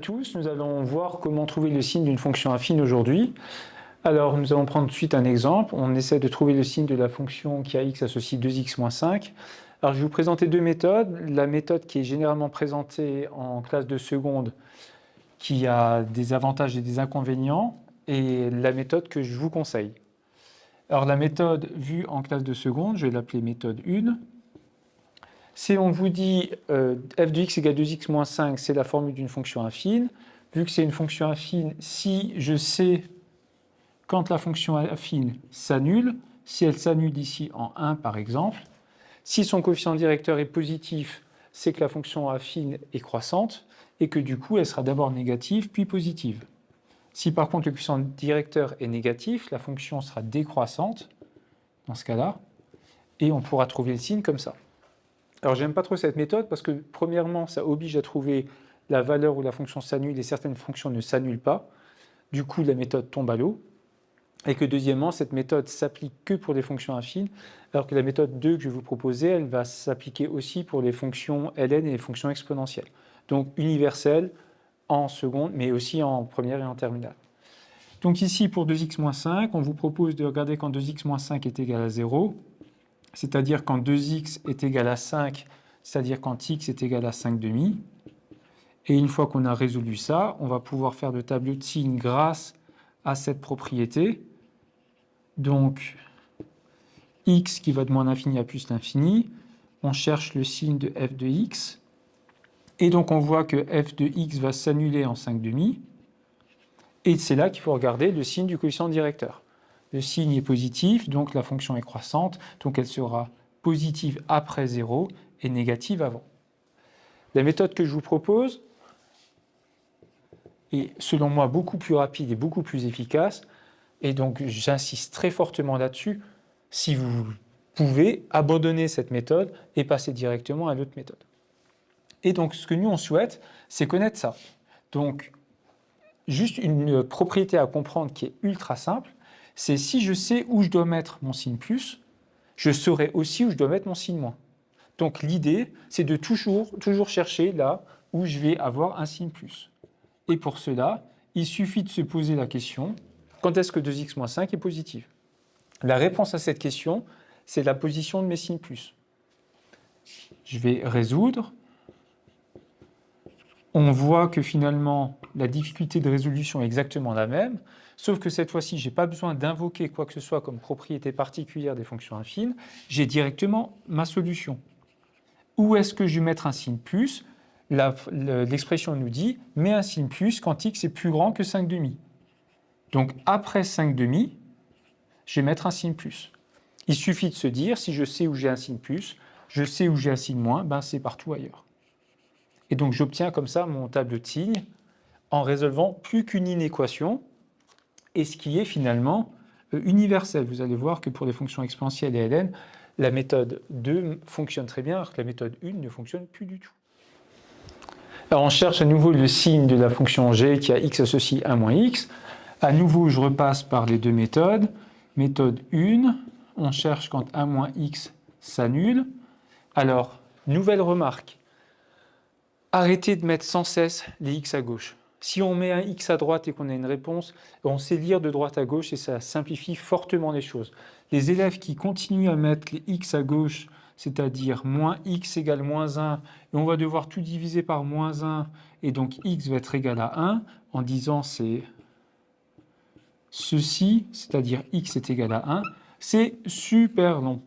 tous, nous allons voir comment trouver le signe d'une fonction affine aujourd'hui. Alors nous allons prendre tout de suite un exemple. On essaie de trouver le signe de la fonction qui a x associe 2x moins 5. Alors je vais vous présenter deux méthodes. La méthode qui est généralement présentée en classe de seconde, qui a des avantages et des inconvénients, et la méthode que je vous conseille. Alors la méthode vue en classe de seconde, je vais l'appeler méthode 1. Si on vous dit f de x égale 2x moins 5, c'est la formule d'une fonction affine. Vu que c'est une fonction affine, si je sais quand la fonction affine s'annule, si elle s'annule ici en 1 par exemple, si son coefficient directeur est positif, c'est que la fonction affine est croissante et que du coup elle sera d'abord négative puis positive. Si par contre le coefficient directeur est négatif, la fonction sera décroissante dans ce cas-là et on pourra trouver le signe comme ça. Alors, j'aime pas trop cette méthode parce que, premièrement, ça oblige à trouver la valeur où la fonction s'annule et certaines fonctions ne s'annulent pas. Du coup, la méthode tombe à l'eau. Et que, deuxièmement, cette méthode s'applique que pour les fonctions affines, alors que la méthode 2 que je vais vous proposer, elle va s'appliquer aussi pour les fonctions ln et les fonctions exponentielles. Donc, universelle en seconde, mais aussi en première et en terminale. Donc ici, pour 2x moins 5, on vous propose de regarder quand 2x moins 5 est égal à 0. C'est-à-dire quand 2x est égal à 5, c'est-à-dire quand x est égal à 5 demi. Et une fois qu'on a résolu ça, on va pouvoir faire le tableau de signes grâce à cette propriété. Donc, x qui va de moins l'infini à plus l'infini, on cherche le signe de f de x. Et donc, on voit que f de x va s'annuler en 5 demi. Et c'est là qu'il faut regarder le signe du coefficient directeur. Le signe est positif, donc la fonction est croissante, donc elle sera positive après 0 et négative avant. La méthode que je vous propose est, selon moi, beaucoup plus rapide et beaucoup plus efficace, et donc j'insiste très fortement là-dessus. Si vous pouvez, abandonner cette méthode et passer directement à l'autre méthode. Et donc, ce que nous, on souhaite, c'est connaître ça. Donc, juste une propriété à comprendre qui est ultra simple, c'est si je sais où je dois mettre mon signe plus, je saurai aussi où je dois mettre mon signe moins. Donc l'idée, c'est de toujours chercher là où je vais avoir un signe plus. Et pour cela, il suffit de se poser la question, quand est-ce que 2x moins 5 est positif? La réponse à cette question, c'est la position de mes signes plus. Je vais résoudre. On voit que finalement, la difficulté de résolution est exactement la même, sauf que cette fois-ci, je n'ai pas besoin d'invoquer quoi que ce soit comme propriété particulière des fonctions affines, j'ai directement ma solution. Où est-ce que je vais mettre un signe plus? L'expression nous dit, mets un signe plus quand x est plus grand que 5 demi. Donc après 5 demi, je vais mettre un signe plus. Il suffit de se dire, si je sais où j'ai un signe plus, je sais où j'ai un signe moins, ben c'est partout ailleurs. Et donc, j'obtiens comme ça mon tableau de signes en résolvant plus qu'une inéquation, et ce qui est finalement universel. Vous allez voir que pour les fonctions exponentielles et ln, la méthode 2 fonctionne très bien, alors que la méthode 1 ne fonctionne plus du tout. Alors, on cherche à nouveau le signe de la fonction g qui a x associe 1 moins x. À nouveau, je repasse par les deux méthodes. Méthode 1, on cherche quand 1 moins x s'annule. Alors, nouvelle remarque. Arrêtez de mettre sans cesse les x à gauche. Si on met un x à droite et qu'on a une réponse, on sait lire de droite à gauche et ça simplifie fortement les choses. Les élèves qui continuent à mettre les x à gauche, c'est-à-dire moins x égale moins 1, et on va devoir tout diviser par moins 1, et donc x va être égal à 1, en disant c'est ceci, c'est-à-dire x est égal à 1, c'est super long.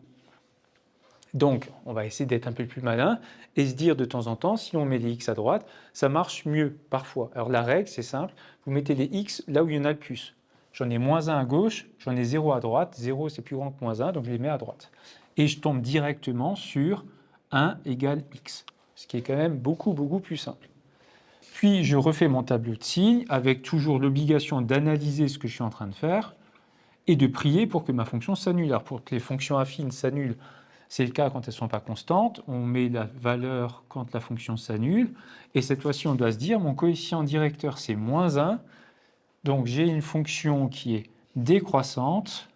Donc, on va essayer d'être un peu plus malin et se dire de temps en temps, si on met les x à droite, ça marche mieux parfois. Alors la règle, c'est simple, vous mettez les x là où il y en a le plus. J'en ai moins 1 à gauche, j'en ai 0 à droite, 0 c'est plus grand que moins 1, donc je les mets à droite. Et je tombe directement sur 1 égale x, ce qui est quand même beaucoup plus simple. Puis je refais mon tableau de signes avec toujours l'obligation d'analyser ce que je suis en train de faire et de prier pour que ma fonction s'annule. Alors pour que les fonctions affines s'annulent, c'est le cas quand elles ne sont pas constantes. On met la valeur quand la fonction s'annule. Et cette fois-ci, on doit se dire, mon coefficient directeur, c'est moins 1. Donc, j'ai une fonction qui est décroissante.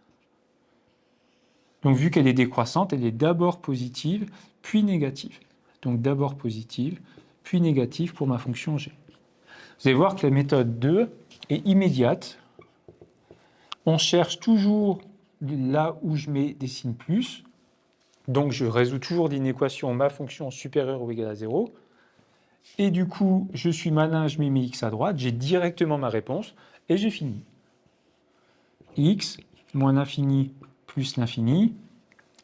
Donc, vu qu'elle est décroissante, elle est d'abord positive, puis négative. Donc, d'abord positive, puis négative pour ma fonction g. Vous allez voir que la méthode 2 est immédiate. On cherche toujours là où je mets des signes plus. Donc, je résous toujours l'inéquation ma fonction supérieure ou égale à 0. Et du coup, je suis malin, je mets mes x à droite, j'ai directement ma réponse et j'ai fini. X moins l'infini plus l'infini.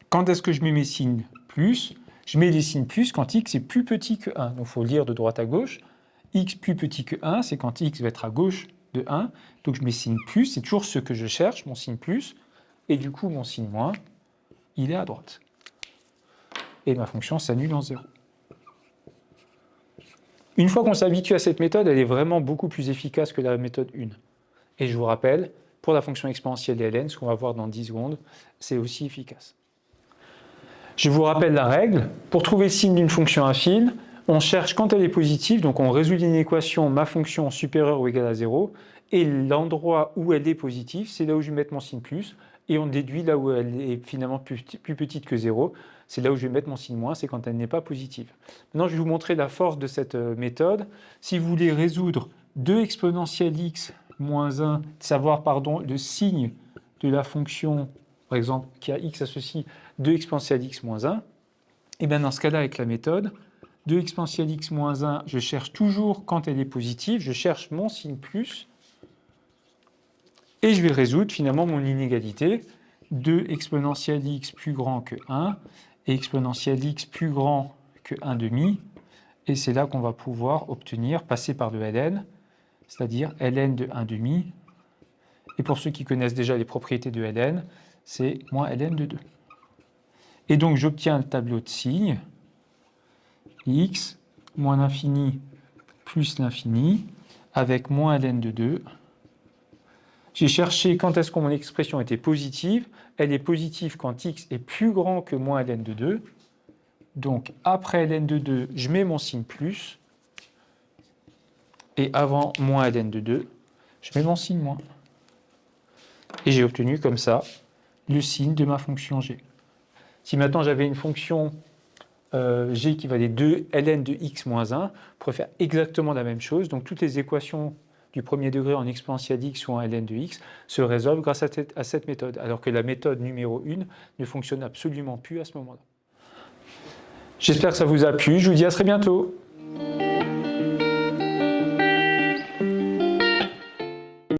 Quand est-ce que je mets mes signes plus? Je mets des signes plus quand x est plus petit que 1. Donc, il faut lire de droite à gauche. X plus petit que 1, c'est quand x va être à gauche de 1. Donc, je mets signe plus, c'est toujours ce que je cherche, mon signe plus. Et du coup, mon signe moins, il est à droite. Et ma fonction s'annule en 0. Une fois qu'on s'habitue à cette méthode, elle est vraiment beaucoup plus efficace que la méthode 1. Et je vous rappelle, pour la fonction exponentielle de ln, ce qu'on va voir dans 10 secondes, c'est aussi efficace. Je vous rappelle la règle. Pour trouver le signe d'une fonction affine, on cherche quand elle est positive, donc on résout l'équation ma fonction supérieure ou égale à 0, et l'endroit où elle est positive, c'est là où je vais mettre mon signe plus, et on déduit là où elle est finalement plus petite que 0, c'est là où je vais mettre mon signe moins, c'est quand elle n'est pas positive. Maintenant, je vais vous montrer la force de cette méthode. Si vous voulez résoudre 2 exponentielle x moins 1, savoir le signe de la fonction, par exemple, qui a x associe 2 exponentielle x moins 1, et bien dans ce cas-là, avec la méthode, 2 exponentielle x moins 1, je cherche toujours quand elle est positive, je cherche mon signe plus, et je vais résoudre finalement mon inégalité. 2 exponentielle x plus grand que 1, et exponentielle x plus grand que 1 demi, et c'est là qu'on va pouvoir obtenir, passer par le ln, c'est-à-dire ln de 1 demi, et pour ceux qui connaissent déjà les propriétés de ln, c'est moins ln de 2. Et donc j'obtiens le tableau de signes, x moins l'infini plus l'infini, avec moins ln de 2. J'ai cherché quand est-ce que mon expression était positive. Elle est positive quand x est plus grand que moins ln de 2. Donc après ln de 2, je mets mon signe plus. Et avant moins ln de 2, je mets mon signe moins. Et j'ai obtenu comme ça le signe de ma fonction g. Si maintenant j'avais une fonction g qui valait 2 ln de x moins 1, on pourrait faire exactement la même chose. Donc toutes les équations du premier degré en exponentielle x ou en ln de x se résolvent grâce à cette méthode, alors que la méthode numéro 1 ne fonctionne absolument plus à ce moment-là. J'espère que ça vous a plu. Je vous dis à très bientôt.